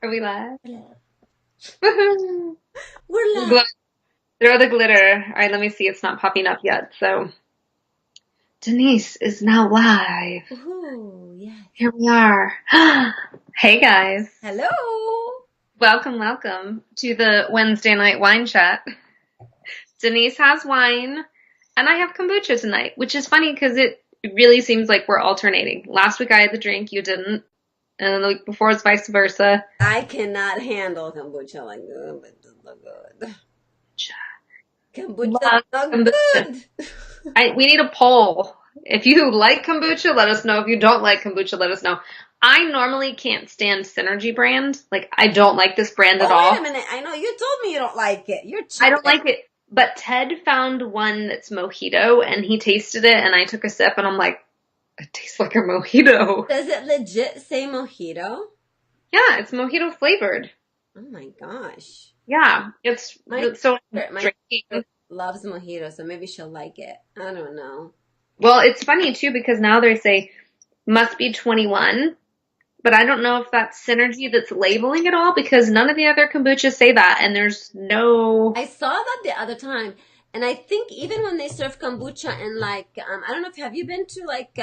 Are we live? Hello. Woohoo! We're live. Gl- Throw the glitter. All right, let me see. It's not popping up yet. So Denise is now live. Woohoo, yes. Here we are. Hey guys. Hello. Welcome, welcome to the Wednesday night wine chat. Denise has wine and I have kombucha tonight, which is funny because it really seems like we're alternating. Last week I had the drink, you didn't. And the week before it's vice versa. I cannot handle kombucha like that, but it's not good. Kombucha Love not kombucha. good. We need a poll. If you like kombucha, let us know. If you don't like kombucha, let us know. I normally can't stand Synergy brand. Like, I don't like this brand at Oh, wait a all. minute. I know you told me you don't like it. You're I don't cheating. like it. But Ted found one that's mojito and he tasted it and I took a sip and I'm like, it tastes like a mojito. Does it legit say mojito? Yeah, it's mojito flavored. Oh my gosh. Yeah, My so my drinking. loves mojito, so maybe she'll like it. I don't know. Well, it's funny too because now they say must be 21. But I don't know if that's Synergy that's labeling it all because none of the other kombuchas say that, and there's no. I saw that the other time, and I think even when they serve kombucha and like I don't know if have you been to like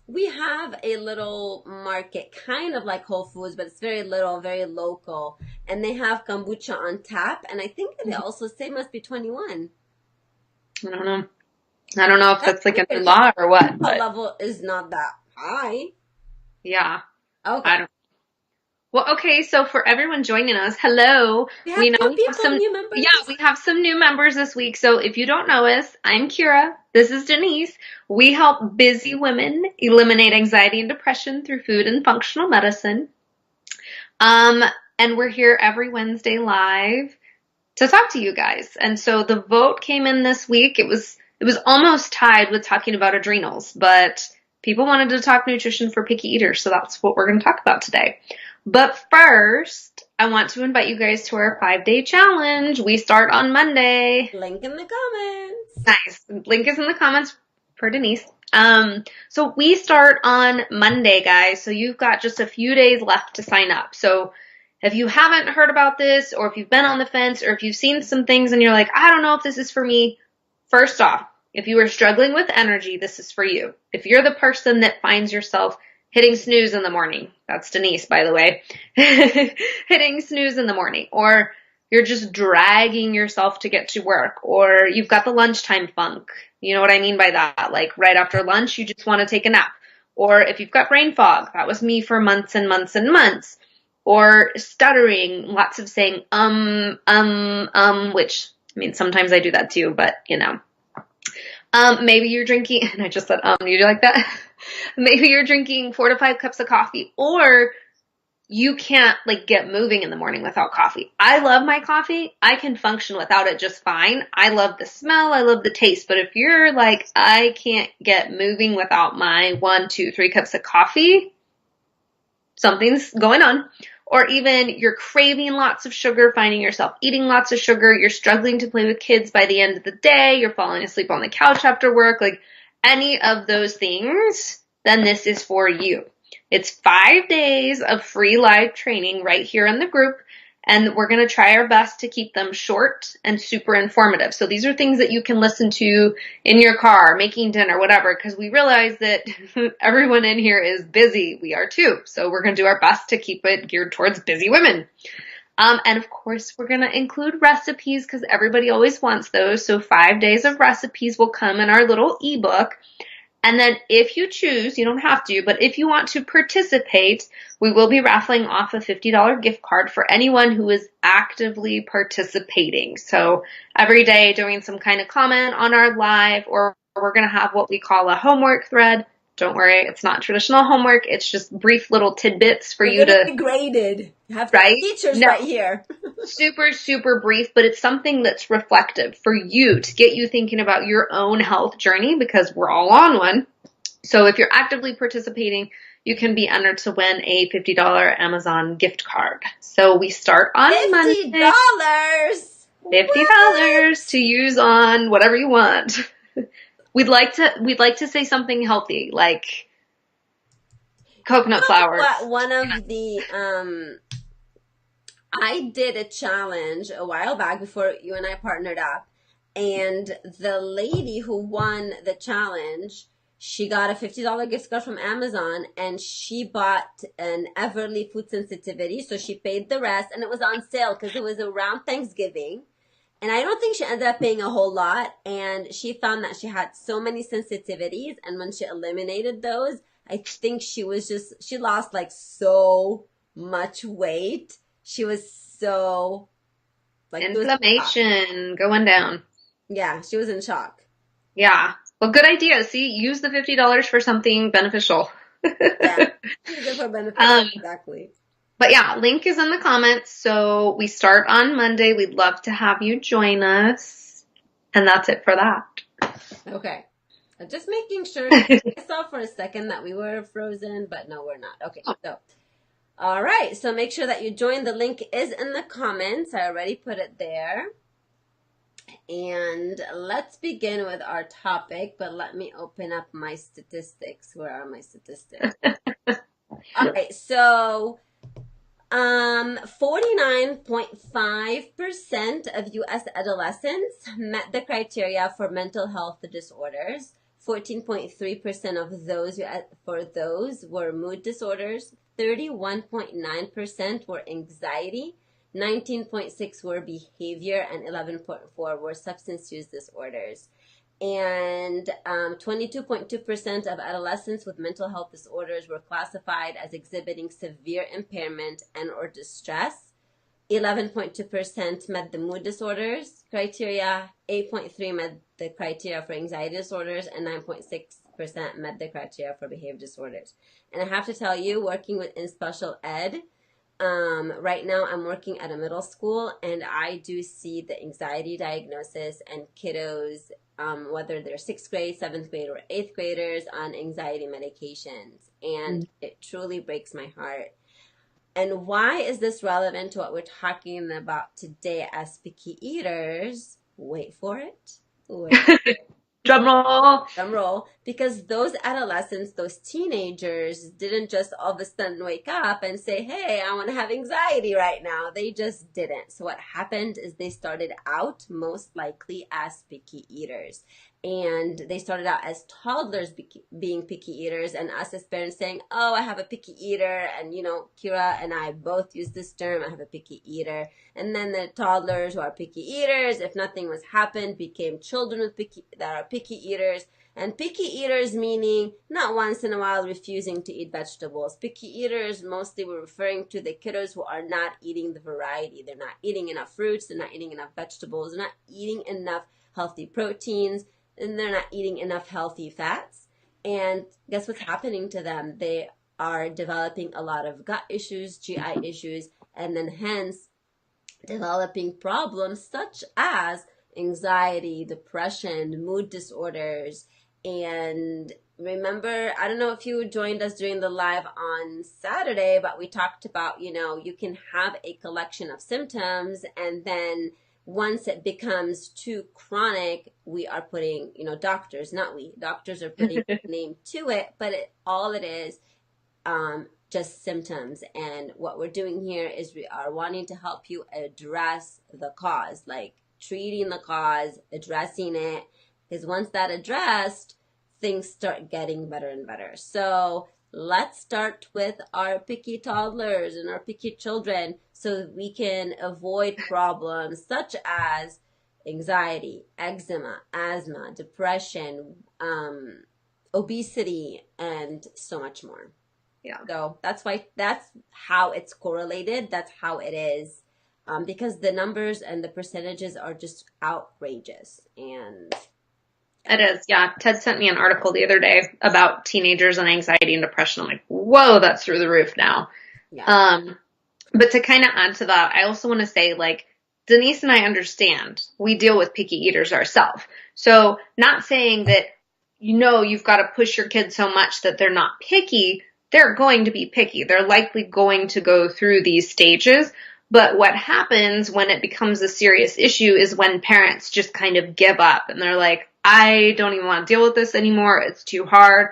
we have a little market kind of like Whole Foods, but it's very little, very local, and they have kombucha on tap, and I think they also say must be 21. I don't know. I don't know if That's that's like a new weird. law or what, The but level is not that high. yeah, I Okay, don't. Well, okay, so for everyone joining us, hello. we have We know new we have people, some. new Yeah, members. we have some new members this week. So if you don't know us, I'm Kira. This is Denise. We help busy women eliminate anxiety and depression through food and functional medicine. Um, and we're here every Wednesday live to talk to you guys. And so the vote came in this week. It was almost tied with talking about adrenals, but people wanted to talk nutrition for picky eaters, so that's what we're going to talk about today. But first, I want to invite you guys to our 5-day challenge. We start on Monday. Link in the comments. Nice. Link is in the comments for Denise. So we start on Monday, guys. So you've got just a few days left to sign up. So if you haven't heard about this, or if you've been on the fence, or if you've seen some things and you're like, I don't know if this is for me, first off, if you are struggling with energy, this is for you. If you're the person that finds yourself hitting snooze in the morning, that's Denise, by the way, hitting snooze in the morning, or you're just dragging yourself to get to work, or you've got the lunchtime funk. You know what I mean by that? Like right after lunch, you just want to take a nap. Or if you've got brain fog, that was me for months and months and months. Or stuttering, lots of saying, which, I mean, sometimes I do that too, but you know. Maybe you're drinking, and I just said, you do like that? Maybe you're drinking 4 to 5 cups of coffee, or you can't like get moving in the morning without coffee. I love my coffee. I can function without it just fine. I love the smell. I love the taste. But if you're like, I can't get moving without my 1, 2, 3 cups of coffee, something's going on. Or even you're craving lots of sugar, finding yourself eating lots of sugar, you're struggling to play with kids by the end of the day, you're falling asleep on the couch after work, like any of those things, then this is for you. It's 5 days of free live training right here in the group, and we're going to try our best to keep them short and super informative. So these are things that you can listen to in your car, making dinner, whatever, because we realize that everyone in here is busy. We are too. So we're going to do our best to keep it geared towards busy women. And of course, we're going to include recipes because everybody always wants those. So 5 days of recipes will come in our little ebook. And then if you choose, you don't have to, but if you want to participate, we will be raffling off a $50 gift card for anyone who is actively participating. So every day doing some kind of comment on our live, or we're going to have what we call a homework thread. Don't worry, it's not traditional homework. It's just brief little tidbits for You're you gonna to, be graded. You have to have right? teachers No, right here. super, super brief, but it's something that's reflective for you to get you thinking about your own health journey because we're all on one. So if you're actively participating, you can be entered to win a $50 Amazon gift card. So we start on Monday, $50. $50 What? to use on whatever you want. We'd like to say something healthy like You coconut know flour. what? One of the I did a challenge a while back before you and I partnered up, and the lady who won the challenge, she got a $50 gift card from Amazon, and she bought an Everly food sensitivity, so she paid the rest, and it was on sale because it was around Thanksgiving. And I don't think she ended up paying a whole lot, and she found that she had so many sensitivities, and when she eliminated those, I think she lost like so much weight. She was so like it was shock. Inflammation going down. Yeah, she was in shock. Yeah. Well, good idea. See, use the $50 for something beneficial. Yeah, use it for beneficial. Um, Exactly. but yeah, link is in the comments. So we start on Monday. We'd love to have you join us. And that's it for that. Okay. Just making sure. I saw for a second that we were frozen, but no, we're not. Okay, so all right. So make sure that you join. The link is in the comments. I already put it there. And let's begin with our topic, but let me open up my statistics. Where are my statistics? All right, so 49.5% of US adolescents met the criteria for mental health disorders. 14.3% of those for those were mood disorders. 31.9% were anxiety. 19.6 were behavior, and 11.4 were substance use disorders. And 22.2% of adolescents with mental health disorders were classified as exhibiting severe impairment and or distress. 11.2% met the mood disorders criteria. 8.3 met the criteria for anxiety disorders, and 9.6% met the criteria for behavior disorders. And I have to tell you, working in special ed, right now I'm working at a middle school, and I do see the anxiety diagnosis and kiddos, whether they're 6th grade, 7th grade, or 8th graders on anxiety medications. And it truly breaks my heart. And why is this relevant to what we're talking about today as picky eaters? Wait for it. Drum roll. Drum roll. Because those adolescents, those teenagers didn't just all of a sudden wake up and say, hey, I want to have anxiety right now. They just didn't. So what happened is they started out most likely as picky eaters. And they started out as toddlers being picky eaters, and us as parents saying, oh, I have a picky eater. And, you know, Kira and I both use this term, I have a picky eater. And then the toddlers who are picky eaters, if nothing was happened, became children that are picky eaters. And picky eaters meaning not once in a while refusing to eat vegetables. Picky eaters mostly we're referring to the kiddos who are not eating the variety. They're not eating enough fruits, they're not eating enough vegetables, they're not eating enough healthy proteins, and they're not eating enough healthy fats. And guess what's happening to them? They are developing a lot of gut issues, GI issues, and then hence developing problems such as anxiety, depression, mood disorders. And remember, I don't know if you joined us during the live on Saturday, but we talked about, you know, you can have a collection of symptoms, and then once it becomes too chronic, we are putting, you know, doctors are putting a name to it, but all it is just symptoms. And what we're doing here is we are wanting to help you address the cause, like treating the cause, addressing it, because once that addressed, things start getting better and better. So let's start with our picky toddlers and our picky children so that we can avoid problems such as anxiety, eczema, asthma, depression, obesity, and so much more. Yeah. So that's how it's correlated. That's how it is. Because the numbers and the percentages are just outrageous. And it is. Yeah. Ted sent me an article the other day about teenagers and anxiety and depression. I'm like, whoa, that's through the roof now. yeah. But to kind of add to that, I also want to say, like, Denise and I understand we deal with picky eaters ourselves. So not saying that, you know, you've got to push your kids so much that they're not picky. They're going to be picky. They're likely going to go through these stages. But what happens when it becomes a serious issue is when parents just kind of give up and they're like, I don't even want to deal with this anymore. It's too hard.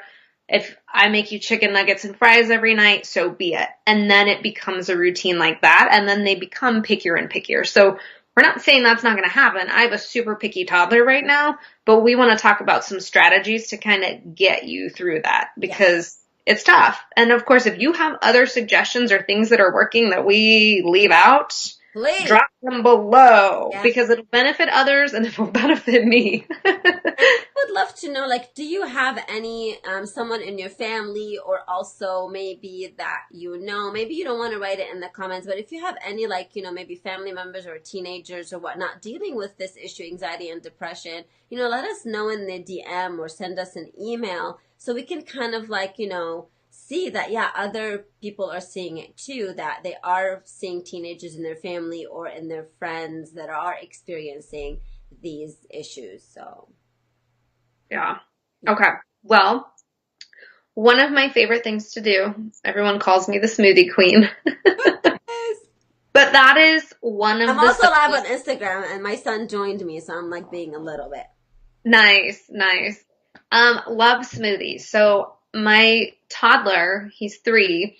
If I make you chicken nuggets and fries every night, so be it. And then it becomes a routine like that. And then they become pickier and pickier. So we're not saying that's not going to happen. I have a super picky toddler right now, but we want to talk about some strategies to kind of get you through that because it's tough. And of course, if you have other suggestions or things that are working that we leave out, Please. drop them below Yeah. because it'll benefit others and it will benefit me. I would love to know, like, do you have any someone in your family or also maybe that you know, maybe you don't want to write it in the comments, but if you have any, like, maybe family members or teenagers or whatnot dealing with this issue, anxiety and depression, let us know in the DM or send us an email so we can kind of like, see that, yeah, other people are seeing it too, that they are seeing teenagers in their family or in their friends that are experiencing these issues. So. Yeah. Okay. Well, one of my favorite things to do, everyone calls me the smoothie queen, but that is one of I'm the also live on Instagram and my son joined me, so I'm like being a little bit. nice, nice. Love smoothies. So my toddler, he's 3,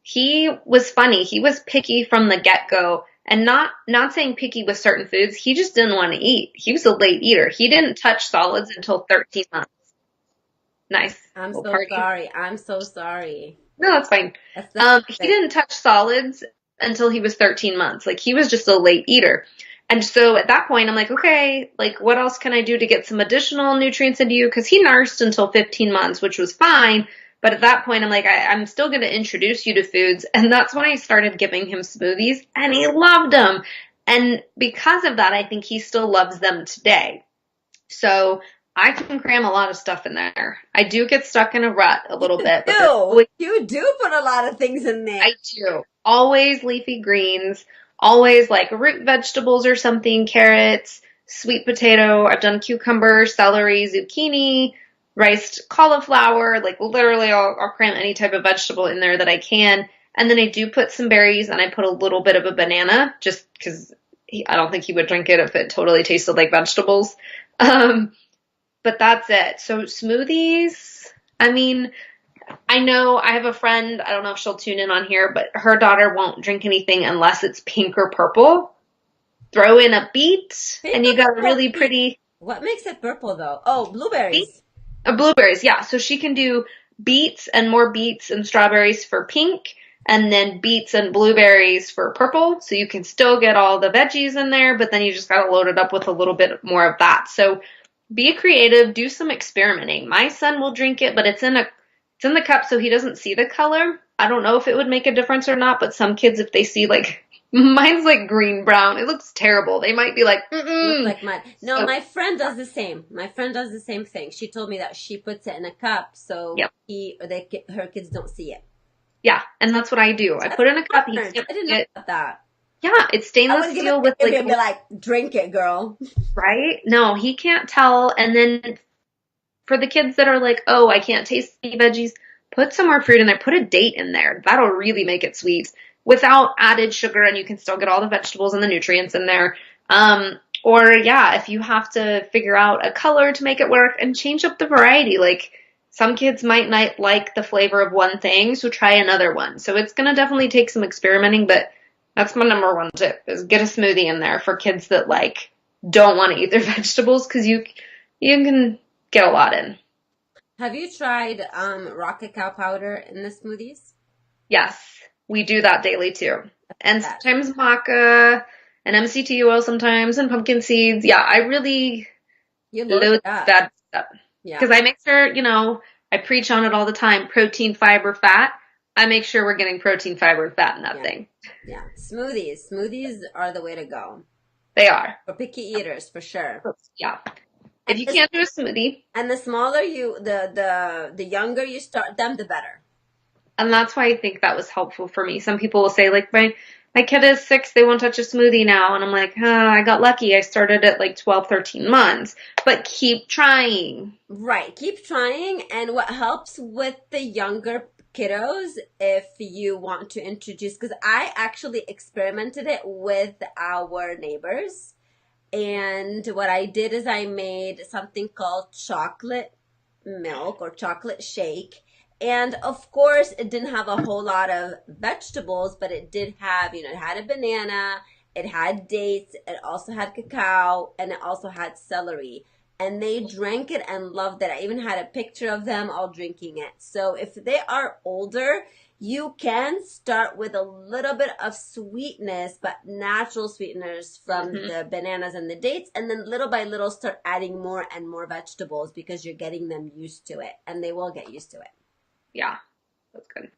he was funny. He was picky from the get-go. And not saying picky with certain foods, he just didn't want to eat. He was a late eater. He didn't touch solids until 13 months. Nice. I'm Little so party. sorry. I'm so sorry. No, that's fine. He didn't touch solids until he was 13 months. Like, he was just a late eater. And so at that point, I'm like, okay, like, what else can I do to get some additional nutrients into you? Because he nursed until 15 months, which was fine. But at that point, I'm like, I'm still going to introduce you to foods. And that's when I started giving him smoothies, and he loved them. And because of that, I think he still loves them today. So I can cram a lot of stuff in there. I do get stuck in a rut a little bit. But you do put a lot of things in there. I do. Always leafy greens, always like root vegetables or something, carrots, sweet potato. I've done cucumber, celery, zucchini, riced cauliflower. Like literally I'll cram any type of vegetable in there that I can. And then I do put some berries and I put a little bit of a banana just because I don't think he would drink it if it totally tasted like vegetables. But that's it. So smoothies, I mean, I know I have a friend, I don't know if she'll tune in on here, but her daughter won't drink anything unless it's pink or purple. Throw in a beet, and you got a really pretty... What makes it purple, though? Oh, blueberries. Blueberries, yeah. So she can do beets and more beets and strawberries for pink, and then beets and blueberries for purple. So you can still get all the veggies in there, but then you just got to load it up with a little bit more of that. So be creative, do some experimenting. My son will drink it, but it's in the cup so he doesn't see the color. I don't know if it would make a difference or not, but some kids, if they see like, mine's like green brown, it looks terrible. They might be like, looks like mine. No, my friend does the same. My friend does the same thing. She told me that she puts it in a cup so her kids don't see it. Yeah, and that's what I do. I put it in a cup. I didn't know about that. Yeah, it's stainless steel with like. Be like, drink it, girl. Right? No, he can't tell. And then for the kids that are like, oh, I can't taste any veggies, put some more fruit in there. Put a date in there. That'll really make it sweet without added sugar, and you can still get all the vegetables and the nutrients in there. Or yeah, if you have to figure out a color to make it work and change up the variety, like some kids might not like the flavor of one thing, so try another one. So it's going to definitely take some experimenting, but that's my number one tip is get a smoothie in there for kids that like don't want to eat their vegetables because you can get a lot in. Have you tried rocket cow powder in the smoothies? Yes, we do that daily too. And sometimes maca and MCT oil sometimes and pumpkin seeds. Yeah, I really load that stuff. Yeah. Because I make sure, I preach on it all the time. Protein, fiber, fat. I make sure we're getting protein, fiber, fat in that thing. Yeah. Smoothies. Smoothies are the way to go. They are. For picky eaters, for sure. Yeah. If you can't do a smoothie. And the smaller the younger you start them, the better. And that's why I think that was helpful for me. Some people will say, like, my kid is 6, they won't touch a smoothie now. And I'm like, I got lucky. I started at like 12, 13 months. But keep trying. Right. Keep trying. And what helps with the younger kiddos, if you want to introduce, because I actually experimented it with our neighbors. And what I did is I made something called chocolate milk or chocolate shake. And of course, it didn't have a whole lot of vegetables, but it did have, it had a banana, it had dates, it also had cacao, and it also had celery. And they drank it and loved it. I even had a picture of them all drinking it. So if they are older, you can start with a little bit of sweetness, but natural sweeteners from Hmm. the bananas and the dates, and then little by little start adding more and more vegetables because you're getting them used to it, and they will get used to it. Yeah, that's good.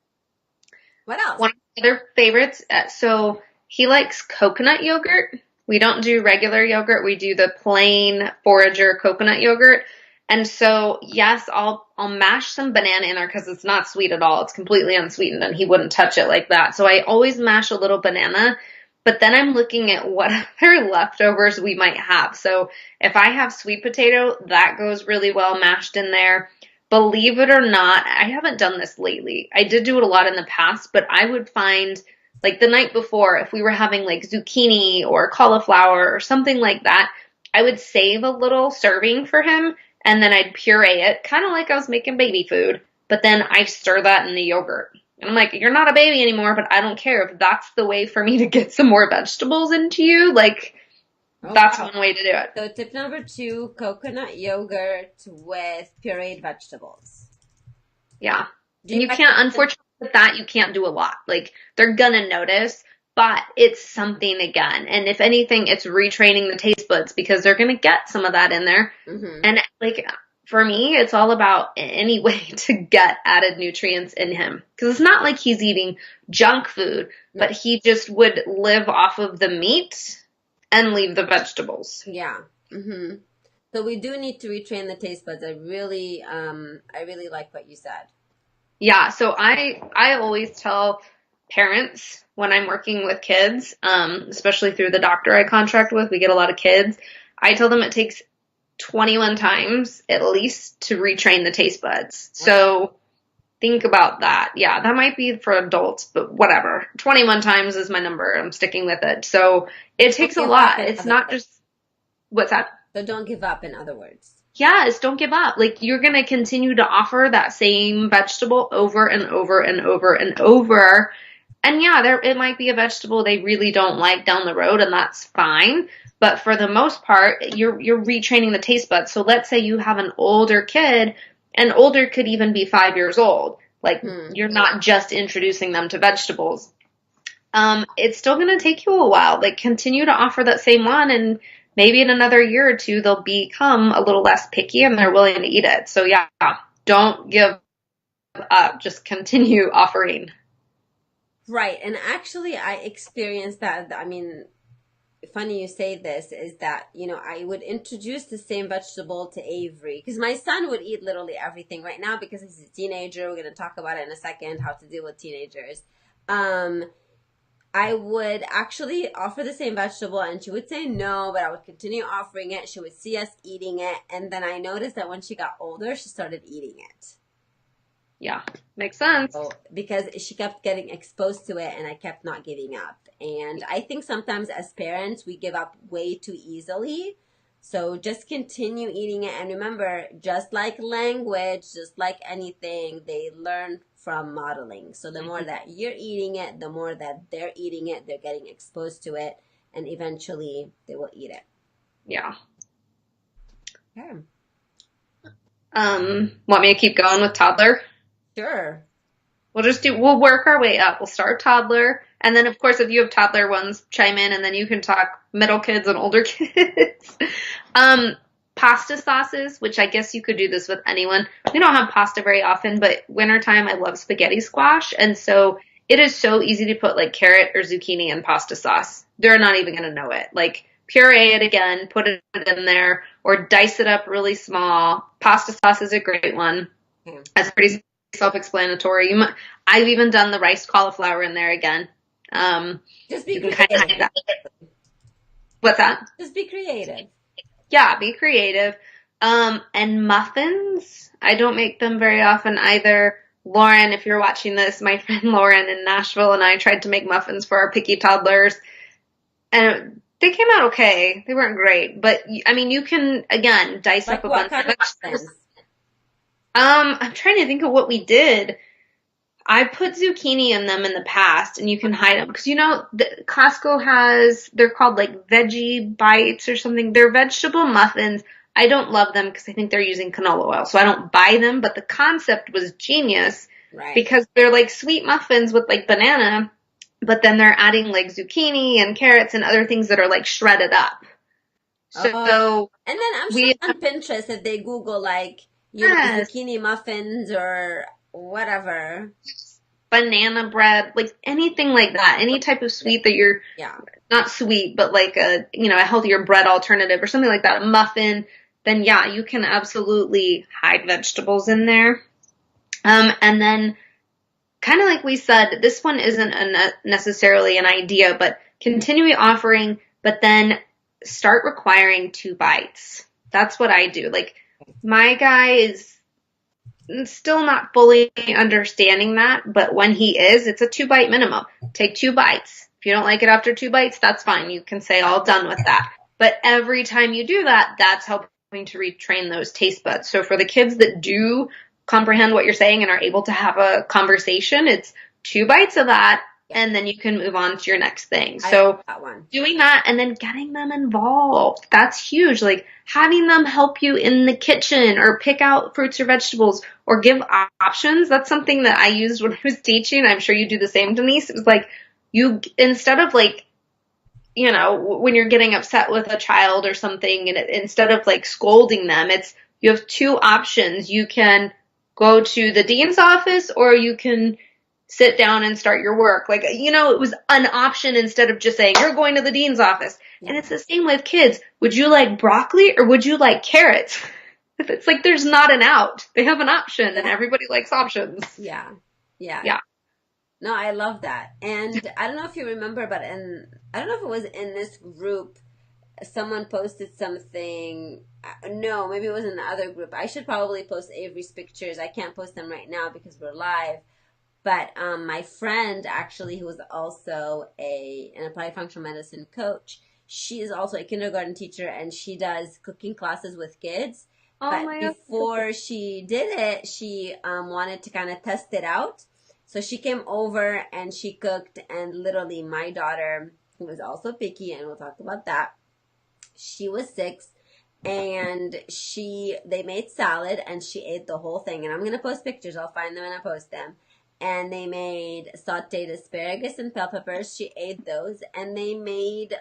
What else? One of my other favorites, so he likes coconut yogurt. We don't do regular yogurt. We do the plain forager coconut yogurt. And so, yes, I'll mash some banana in there because it's not sweet at all. It's completely unsweetened and he wouldn't touch it like that. So I always mash a little banana, but then I'm looking at what other leftovers we might have. So if I have sweet potato, that goes really well mashed in there. Believe it or not, I haven't done this lately. I did do it a lot in the past, but I would find like the night before, if we were having like zucchini or cauliflower or something like that, I would save a little serving for him and then I'd puree it, kind of like I was making baby food, but then I stir that in the yogurt. And I'm like, you're not a baby anymore, but I don't care if that's the way for me to get some more vegetables into you. Like, Oh, that's wow. one way to do it. So tip number two, coconut yogurt with pureed vegetables. Yeah. Do And you you can't, recommend? unfortunately, with that, you can't do a lot. Like, they're gonna notice, but it's something again. And if anything, it's retraining the taste buds because they're gonna get some of that in there. Mm-hmm. And like, for me, it's all about any way to get added nutrients in him. Because it's not like he's eating junk food, No. but he just would live off of the meat and leave the vegetables. Yeah. Mm-hmm. So we do need to retrain the taste buds. I really like what you said. Yeah, so I always tell parents when I'm working with kids, especially through the doctor I contract with, we get a lot of kids. I tell them it takes 21 times at least to retrain the taste buds. So think about that. Yeah, that might be for adults, but whatever. 21 times is my number. I'm sticking with it. So it Don't takes a give up lot. in It's other not words. just, what's that? So don't give up, in other words. Yes, don't give up. Like you're going to continue to offer that same vegetable over and over and over and over. And yeah, there it might be a vegetable they really don't like down the road and that's fine. But for the most part, you're retraining the taste buds. So let's say you have an older kid, and older could even be 5 years old. Like Hmm. you're not just introducing them to vegetables. It's still going to take you a while. Like continue to offer that same one and maybe in another year or two they'll become a little less picky and they're willing to eat it. So yeah, don't give up. Just continue offering. Right. And actually, I experienced that. I mean, funny you say this is that, I would introduce the same vegetable to Avery because my son would eat literally everything right now because he's a teenager. We're going to talk about it in a second, how to deal with teenagers. Um, I would actually offer the same vegetable and she would say no, but I would continue offering it. She would see us eating it. And then I noticed that when she got older, she started eating it. Yeah, makes sense. So, because she kept getting exposed to it and I kept not giving up. And I think sometimes as parents, we give up way too easily. So just continue eating it. And remember, just like language, just like anything, they learn from modeling. So the more that you're eating it, the more that they're eating it, they're getting exposed to it, and eventually they will eat it. Yeah. Okay. Want me to keep going with toddler? Sure. We'll work our way up. We'll start toddler. And then of course, if you have toddler ones, chime in and then you can talk middle kids and older kids. Pasta sauces, which I guess you could do this with anyone. We don't have pasta very often, but wintertime I love spaghetti squash. And so it is so easy to put like carrot or zucchini in pasta sauce. They're not even going to know it. Like puree it again, put it in there or dice it up really small. Pasta sauce is a great one. Okay. That's pretty self-explanatory. I've even done the rice cauliflower in there again. Just be You can kind of hide creative. that. What's that? Just be creative. Yeah, be creative. And muffins, I don't make them very often either. Lauren, if you're watching this, my friend Lauren in Nashville and I tried to make muffins for our picky toddlers, and they came out okay. They weren't great, but I mean, you can again dice Like up a what bunch of kind of vegetables. muffins? I'm trying to think of what we did. I put zucchini in them in the past, and you can hide them because Costco has, they're called like veggie bites or something. They're vegetable muffins. I don't love them because I think they're using canola oil, so I don't buy them. But the concept was genius Right. because they're like sweet muffins with like banana, but then they're adding like zucchini and carrots and other things that are like shredded up. Oh, So and then I'm sure we on Pinterest, if they Google like, yes, zucchini muffins or whatever. banana bread, like anything like that, any type of Yeah. sweet that you're Yeah. not sweet, but like a healthier bread alternative or something like that, a muffin, then yeah, you can absolutely hide vegetables in there. And then kind of like we said, this one isn't necessarily an idea, but continue offering, but then start requiring 2 bites. That's what I do. Like my guy is still not fully understanding that, but when he is, it's a 2 bite minimum. Take 2 bites. If you don't like it after 2 bites, that's fine. You can say all done with that. But every time you do that, that's helping to retrain those taste buds. So for the kids that do comprehend what you're saying and are able to have a conversation, it's 2 bites of that, Yeah. and then you can move on to your next thing. I like So that one. doing that and then getting them involved. That's huge. Like having them help you in the kitchen or pick out fruits or vegetables or give options. That's something that I used when I was teaching. I'm sure you do the same, Denise. It was like instead of like, when you're getting upset with a child or something, and instead of like scolding them, you have 2 options. You can go to the dean's office or you can sit down and start your work. Like, it was an option instead of just saying, you're going to the dean's office. Yeah. And it's the same with kids. Would you like broccoli or would you like carrots? It's like there's not an out. They have an option and Yeah. everybody likes options. Yeah. Yeah. Yeah. No, I love that. And I don't know if you remember, but I don't know if it was in this group, someone posted something. No, maybe it was in the other group. I should probably post Avery's pictures. I can't post them right now because we're live. But my friend, actually, who is also an applied functional medicine coach, she is also a kindergarten teacher and she does cooking classes with kids. Oh But my God. before she did it, she wanted to kind of test it out. So she came over and she cooked, and literally my daughter, who is also picky, and we'll talk about that, she was 6, and they made salad and she ate the whole thing. And I'm gonna post pictures. I'll find them and I'll post them. And they made sauteed asparagus and bell peppers. She ate those, and they made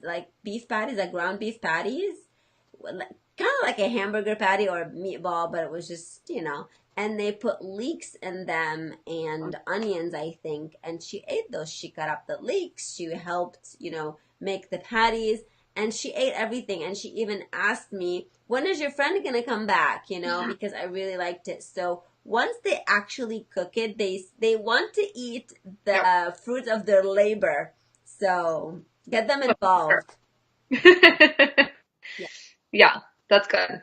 like beef patties, like ground beef patties, kind of like a hamburger patty or a meatball, but it was just, and they put leeks in them and onions, I think, and she ate those. She cut up the leeks. She helped, make the patties, and she ate everything. And she even asked me, when is your friend going to come back? Because I really liked it. So once they actually cook it, they want to eat the Yep. fruit of their labor. So get them Sure. involved. Yeah, Yeah, that's good.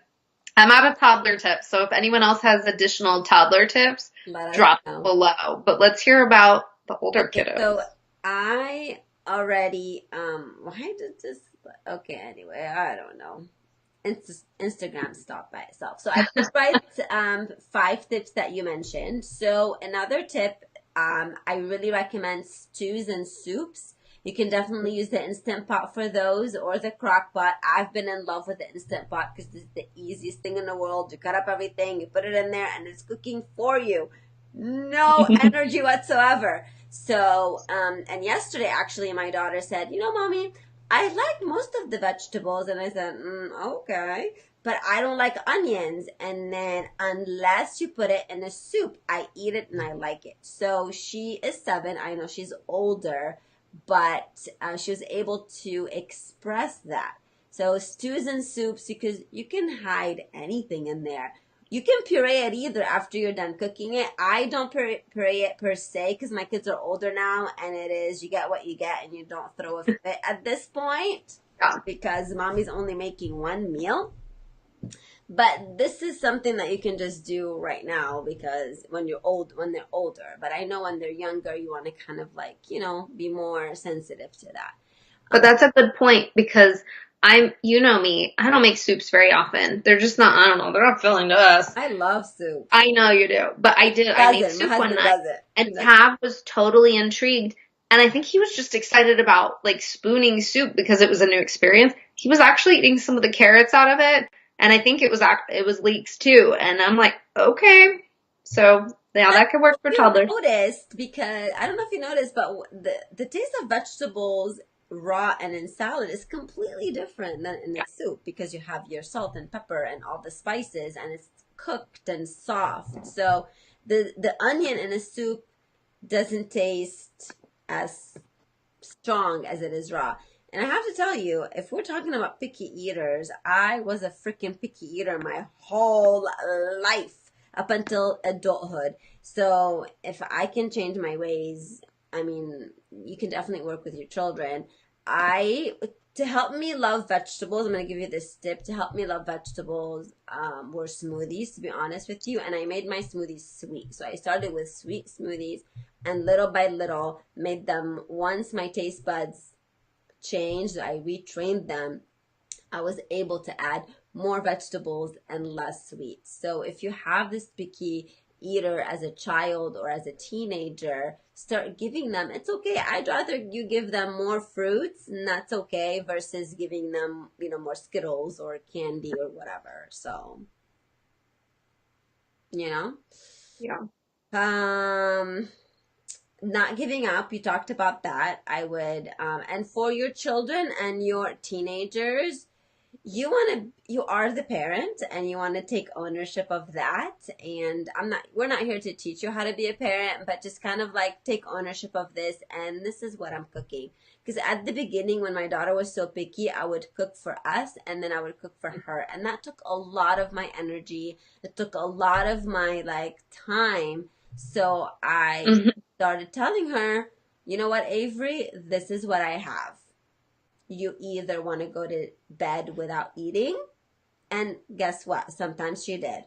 I'm out of toddler tips, so if anyone else has additional toddler tips, let us drop them know. below. But let's hear about the older Okay, so kiddos. I already why did this okay, anyway, I don't know. Instagram stopped by itself. So I did write 5 tips that you mentioned. So another tip, I really recommend stews and soups. You can definitely use the Instant Pot for those or the crock pot. I've been in love with the Instant Pot because it's the easiest thing in the world. You cut up everything, you put it in there, and it's cooking for you. No energy whatsoever. So, and yesterday actually my daughter said, Mommy, I like most of the vegetables. And I said, okay, but I don't like onions. And then unless you put it in a soup, I eat it and I like it. So she is 7. I know she's older, but she was able to express that. So stews and soups, because you can hide anything in there. You can puree it either after you're done cooking it. I don't puree it per se because my kids are older now, and it is you get what you get and you don't throw a fit at this point Yeah. because mommy's only making one meal. But this is something that you can just do right now because when they're older. But I know when they're younger, you want to kind of like, be more sensitive to that. But that's a good point because you know me, I don't make soups very often. They're just not, I don't know, they're not filling to us. I love soup. I know you do, but I made Doesn't. My soup one husband night does it. and He's like, Tab was totally intrigued. And I think he was just excited about like spooning soup because it was a new experience. He was actually eating some of the carrots out of it. And I think it was leeks too. And I'm like, okay. So yeah, that could work for you toddlers. noticed because I don't know if you noticed, but the taste of vegetables raw and in salad is completely different than in a soup because you have your salt and pepper and all the spices and it's cooked and soft. So the onion in a soup doesn't taste as strong as it is raw. And I have to tell you, if we're talking about picky eaters, I was a freaking picky eater my whole life up until adulthood. So if I can change my ways, I mean, you can definitely work with your children. I to help me love vegetables, I'm gonna give you this tip. To help me love vegetables, were smoothies, to be honest with you. And I made my smoothies sweet. So I started with sweet smoothies and little by little made them once my taste buds changed, I retrained them, I was able to add more vegetables and less sweet. So if you have this picky eater as a child or as a teenager, start giving them, it's okay. I'd rather you give them more fruits, and that's okay, versus giving them, more Skittles or candy or whatever. So, you know. Yeah. Um not giving up, you talked about that. I would and for your children and your teenagers, you are the parent and you want to take ownership of that. And we're not here to teach you how to be a parent, but just kind of like take ownership of this. And this is what I'm cooking, because at the beginning when my daughter was so picky, I would cook for us and then I would cook for her, and that took a lot of my energy. It took a lot of my like time. So I Hmm. started telling her, you know what, Avery, this is what I have. You either want to go to bed without eating, and guess what? Sometimes she did.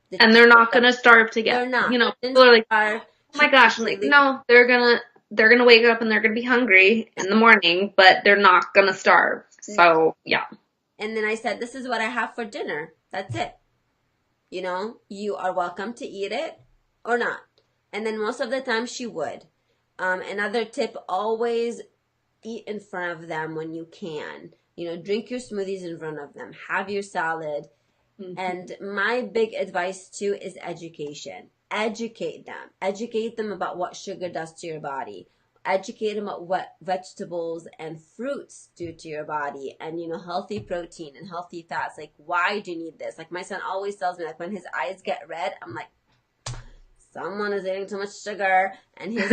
The And they're not gonna starve they're together. not. You know, Didn't people are like, starve. oh She my gosh. I'm like, completely. no, they're gonna wake up and they're gonna be hungry in the morning, but they're not gonna starve. So yeah. And then I said, this is what I have for dinner. That's it. You are welcome to eat it or not. And then most of the time she would. Another tip, always eat in front of them when you can. Drink your smoothies in front of them. Have your salad. Hmm. And my big advice too is education. Educate them. Educate them about what sugar does to your body. Educate them about what vegetables and fruits do to your body, and healthy protein and healthy fats. Like, why do you need this? Like, my son always tells me, like, when his eyes get red, I'm like, someone is eating too much sugar. And he's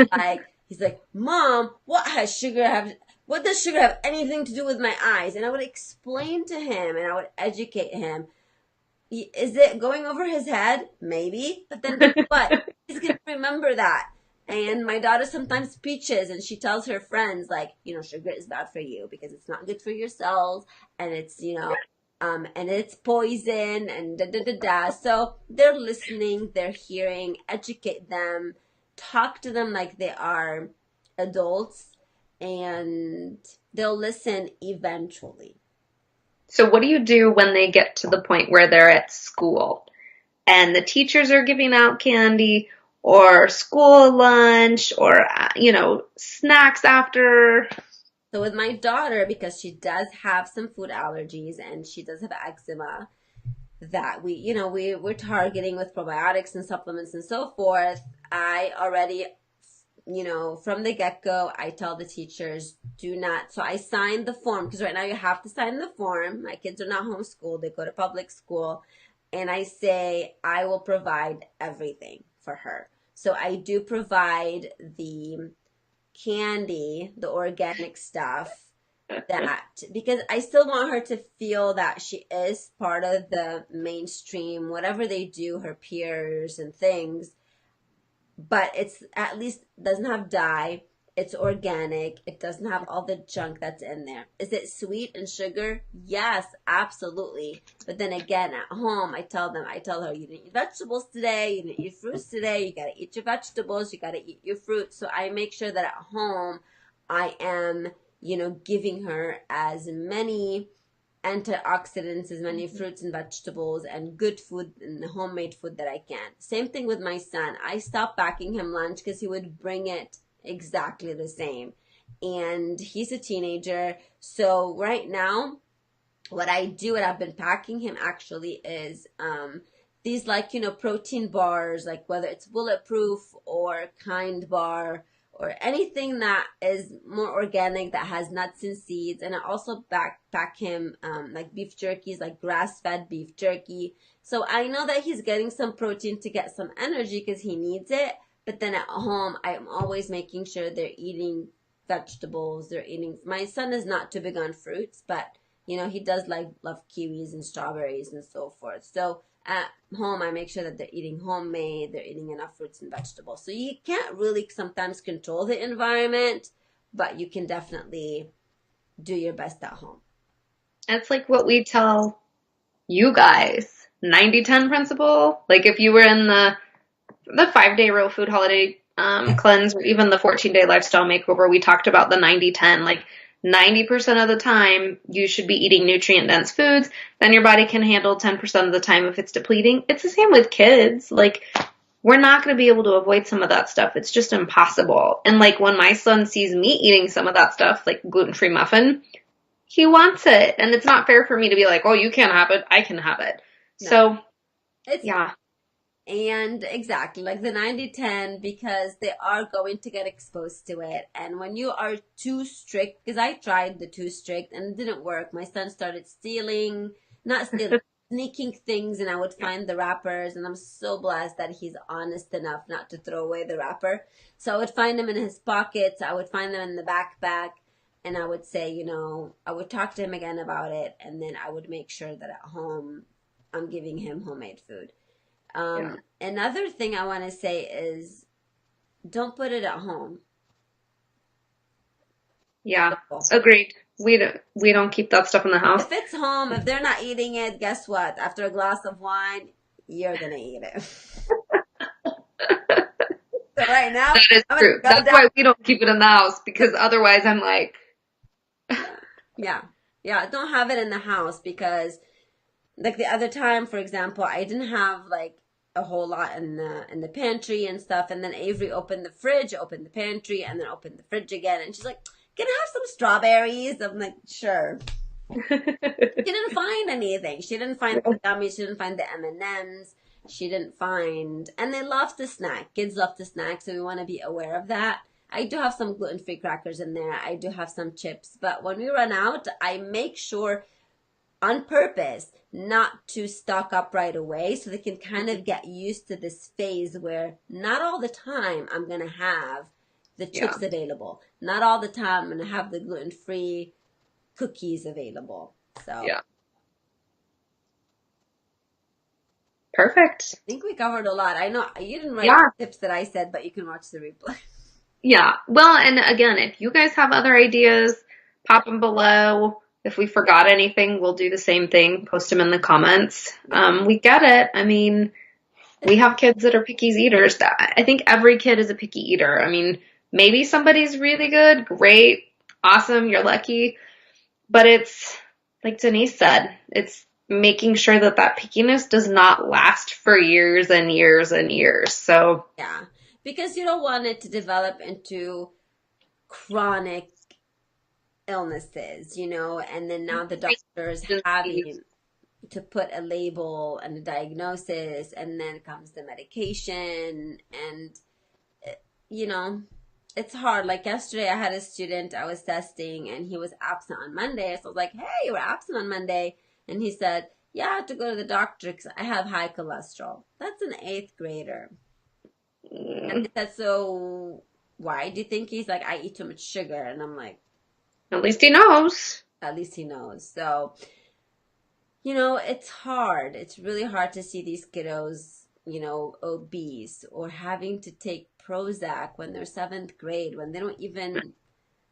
like, Mom, what does sugar have anything to do with my eyes? And I would explain to him and I would educate him. Is it going over his head? Maybe. But then guess what? He's going to remember that. And my daughter sometimes preaches and she tells her friends, like, sugar is bad for you because it's not good for your cells, and and it's poison and da da da da. So they're listening, they're hearing, educate them, talk to them like they are adults, and they'll listen eventually. So what do you do when they get to the point where they're at school and the teachers are giving out candy or school lunch or snacks after? So with my daughter, because she does have some food allergies and she does have eczema, that we're targeting with probiotics and supplements and so forth. I already, from the get-go, I tell the teachers, do not. So I signed the form, because right now you have to sign the form. My kids are not homeschooled, they go to public school. And I say I will provide everything for her. So I do provide the candy, the organic stuff, that because I still want her to feel that she is part of the mainstream, whatever they do, her peers and things, but it's at least doesn't have dye. It's organic. It doesn't have all the junk that's in there. Is it sweet and sugar? Yes, absolutely. But then again, at home, I tell her, you didn't eat vegetables today. You didn't eat fruits today. You got to eat your vegetables. You got to eat your fruits. So I make sure that at home, I am, giving her as many antioxidants, as many fruits and vegetables, and good food and homemade food that I can. Same thing with my son. I stopped packing him lunch because he would bring it exactly the same. And he's a teenager. So right now, what I do, and I've been packing him actually, is these like, protein bars, like whether it's Bulletproof or Kind Bar or anything that is more organic that has nuts and seeds. And I also pack him like beef jerkies, like grass-fed beef jerky. So I know that he's getting some protein to get some energy because he needs it. But then at home, I'm always making sure they're eating vegetables. They're eating. My son is not too big on fruits, but he does love kiwis and strawberries and so forth. So at home, I make sure that they're eating homemade, they're eating enough fruits and vegetables. So you can't really sometimes control the environment, but you can definitely do your best at home. It's like what we tell you guys, 90-10 principle. Like if you were in the 5-day real food holiday cleanse, or even the 14-day lifestyle makeover, we talked about the 90-10. Like 90% of the time, you should be eating nutrient-dense foods. Then your body can handle 10% of the time if it's depleting. It's the same with kids. Like, we're not going to be able to avoid some of that stuff. It's just impossible. And like when my son sees me eating some of that stuff, like gluten-free muffin, he wants it. And it's not fair for me to be like, oh, you can't have it. I can have it. No. So, It's yeah. And exactly like the 90-10, because they are going to get exposed to it. And when you are too strict, because I tried the too strict and it didn't work. My son started not stealing, sneaking things, and I would find the wrappers. And I'm so blessed that he's honest enough not to throw away the wrapper. So I would find them in his pockets. I would find them in the backpack. And I would say, I would talk to him again about it. And then I would make sure that at home I'm giving him homemade food. Yeah. Another thing I want to say is don't put it at home. Yeah. Agreed. We don't keep that stuff in the house. If it's home, if they're not eating it, guess what? After a glass of wine, you're gonna eat it. So right now, That is true. That's why we don't keep it in the house, because otherwise I'm like, yeah, don't have it in the house, because like the other time, for example, I didn't have like a whole lot in the pantry and stuff, and then Avery opened the fridge, opened the pantry, and then opened the fridge again, and she's like, "Can I have some strawberries?" I'm like, "Sure." She didn't find anything. She didn't find the gummies. She didn't find the M&Ms. She didn't find, and they love to snack. Kids love to snack, so we want to be aware of that. I do have some gluten-free crackers in there. I do have some chips, but when we run out, I make sure on purpose not to stock up right away, so they can kind of get used to this phase where not all the time I'm going to have the chips available. Not all the time I'm going to have the gluten-free cookies available. So yeah. Perfect. I think we covered a lot. I know you didn't write the tips that I said, but you can watch the replay. Yeah. Well, and again, if you guys have other ideas, pop them below. If we forgot anything, we'll do the same thing. Post them in the comments. We get it. I mean, we have kids that are picky eaters. I think every kid is a picky eater. I mean, maybe somebody's really good. Great. Awesome. You're lucky. But it's, like Denise said, it's making sure that pickiness does not last for years and years and years. So yeah, because you don't want it to develop into chronic illnesses, and then now the doctors having to put a label and a diagnosis, and then comes the medication, and it's hard. Like yesterday I had a student I was testing, and he was absent on Monday. So I was like, "Hey, you were absent on Monday." And he said, "Yeah, I have to go to the doctor because I have high cholesterol." That's an 8th grader. And I said, "So why do you think?" He's like, "I eat too much sugar." And I'm like, at least he knows. At least he knows. So, it's hard. It's really hard to see these kiddos, obese or having to take Prozac when they're 7th grade, when they don't even,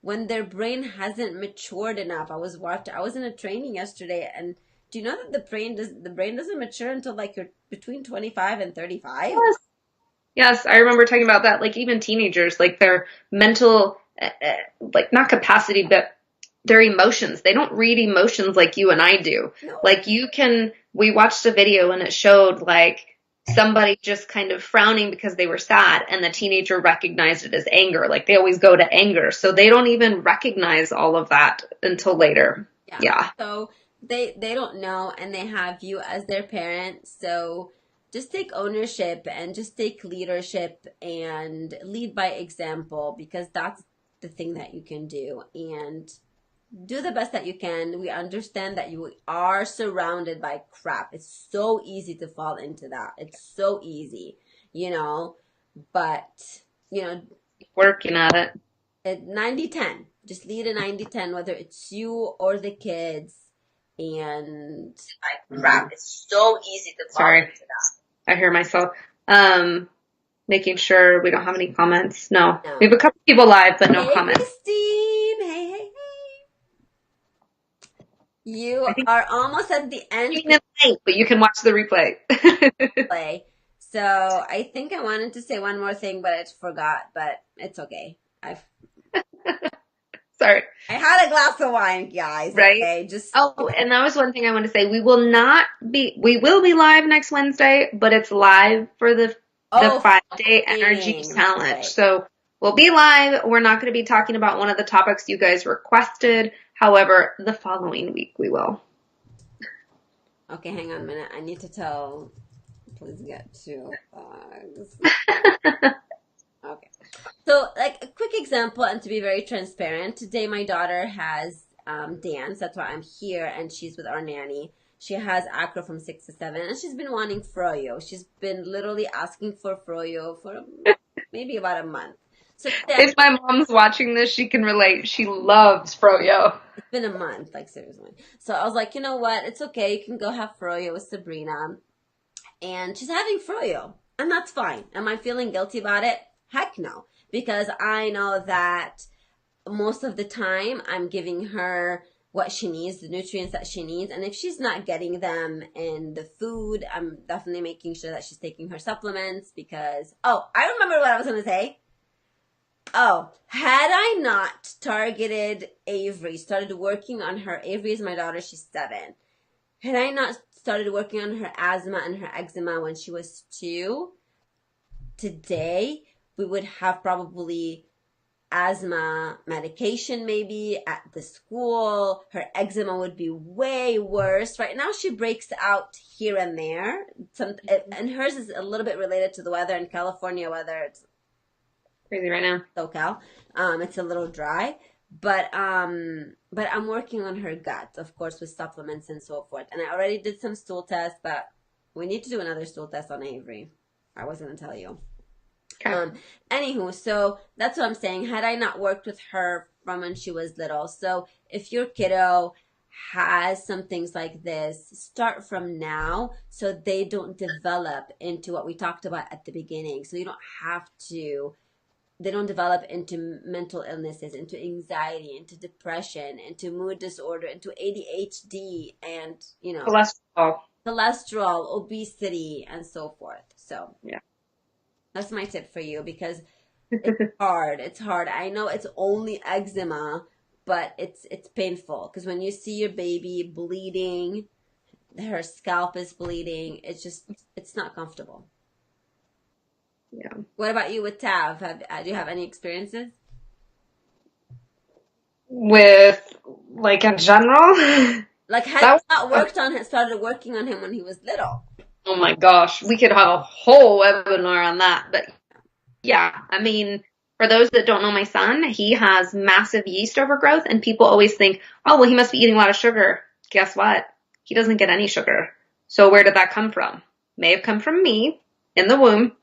when their brain hasn't matured enough. I was in a training yesterday, and do you know that the brain doesn't mature until like you're between 25 and 35? Yes, I remember talking about that. Like even teenagers, like their mental, like not capacity, but their emotions. They don't read emotions like you and I do. No. Like we watched a video and it showed like somebody just kind of frowning because they were sad and the teenager recognized it as anger. Like they always go to anger. So they don't even recognize all of that until later. Yeah. Yeah. So they don't know and they have you as their parent. So just take ownership and just take leadership and lead by example because that's the thing that you can do. And do the best that you can. We understand that you are surrounded by crap. It's so easy to fall into that. It's so easy, you know, but, you know, Working at it. at 90-10, just lead a 90-10, whether it's you or the kids. And like crap, it's so easy to fall Sorry. into that. I hear myself. Making sure we don't have any comments. No. No. We have a couple people live, but no Hey, comments. Christine. Hey, hey, hey. You I think are almost at the end. it's late, but you can watch the replay. Play. So I think I wanted to say one more thing, but I forgot. But it's okay. Sorry. I had a glass of wine, guys. Right? Okay, just Oh, and that was one thing I want to say. We will be live next Wednesday, but it's live for the 5-day energy challenge. Right. So we'll be live. We're not going to be talking about one of the topics you guys requested. However, the following week we will. Okay, hang on a minute. I need to tell. Please get 2 bugs. Okay. So, like a quick example, and to be very transparent, today my daughter has dance. That's why I'm here, and she's with our nanny. She has acro from 6 to 7, and she's been wanting froyo. She's been literally asking for froyo for maybe about a month. So if my mom's watching this, she can relate. She loves froyo. It's been a month, like seriously. So I was like, you know what? It's okay. You can go have froyo with Sabrina. And she's having froyo, and that's fine. Am I feeling guilty about it? Heck no. Because I know that most of the time I'm giving her what she needs, the nutrients that she needs. And if she's not getting them in the food, I'm definitely making sure that she's taking her supplements because, oh, I remember what I was going to say. Oh, had I not targeted Avery, started working on her, Avery is my daughter, she's 7. Had I not started working on her asthma and her eczema when she was 2, today we would have probably asthma medication maybe at the school. Her eczema would be way worse. Right now she breaks out here and there. And hers is a little bit related to the weather in California weather. It's crazy right now. SoCal. It's a little dry. But I'm working on her gut, of course, with supplements and so forth. And I already did some stool tests, but we need to do another stool test on Avery. I was going to tell you. Okay. Anywho, so that's what I'm saying. Had I not worked with her from when she was little. So if your kiddo has some things like this, start from now so they don't develop into what we talked about at the beginning. So you don't have to, they don't develop into mental illnesses, into anxiety, into depression, into mood disorder, into ADHD, and, you know, cholesterol, obesity, and so forth. So yeah. That's my tip for you because it's hard. It's hard. I know it's only eczema, but it's painful because when you see your baby bleeding, her scalp is bleeding, it's not comfortable. Yeah. What about you with Tav? Do you have any experiences? With, like, in general? Like, had you not started working on him when he was little? Oh my gosh, we could have a whole webinar on that. But yeah, I mean, for those that don't know my son, he has massive yeast overgrowth, and people always think, oh, well, he must be eating a lot of sugar. Guess what? He doesn't get any sugar. So where did that come from? May have come from me in the womb,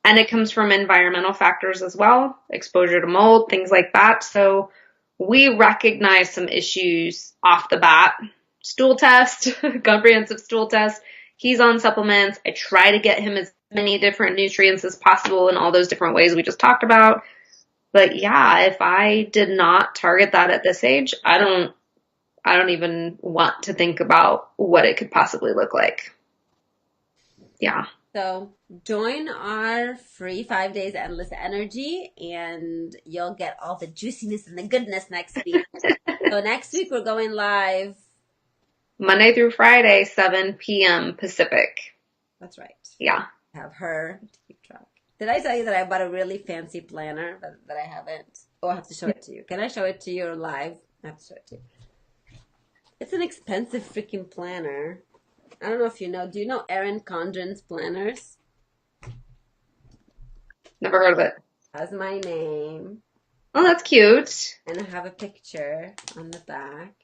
and it comes from environmental factors as well, exposure to mold, things like that. So we recognize some issues off the bat. Stool test, comprehensive stool test. He's on supplements. I try to get him as many different nutrients as possible in all those different ways we just talked about. But yeah, if I did not target that at this age, I don't even want to think about what it could possibly look like. Yeah. So join our free 5 days endless energy, and you'll get all the juiciness and the goodness next week. So next week we're going live. Monday through Friday, 7 p.m. Pacific. That's right. Yeah. Have her to keep track. Did I tell you that I bought a really fancy planner that I haven't? Oh, I have to show it to you. Can I show it to you live? I have to show it to you. It's an expensive freaking planner. I don't know if you know. Do you know Erin Condren's planners? Never heard of it. Has my name. Oh, that's cute. And I have a picture on the back.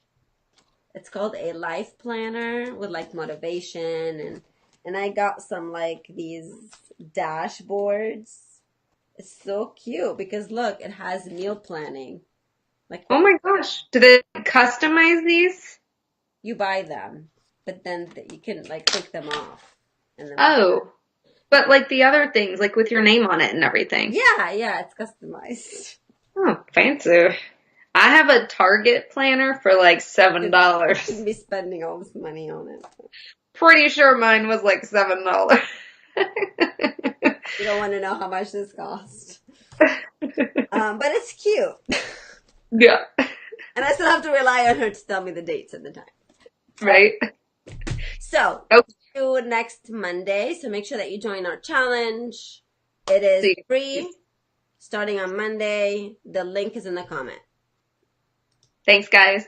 It's called a life planner with like motivation, and I got some like these dashboards. It's so cute because look, it has meal planning. Like, Oh my gosh. Do they customize these? you buy them, but then you can like take them off. And then Oh. But like the other things, like with your name on it and everything. yeah, it's customized. Oh, fancy. I have a Target planner for like $7. Shouldn't be spending all this money on it. Pretty sure mine was like $7. You don't want to know how much this cost. But it's cute. Yeah. And I still have to rely on her to tell me the dates and the time. Right? So, Okay. see you next Monday. So make sure that you join our challenge. It is See you. free, starting on Monday. The link is in the comment. Thanks, guys.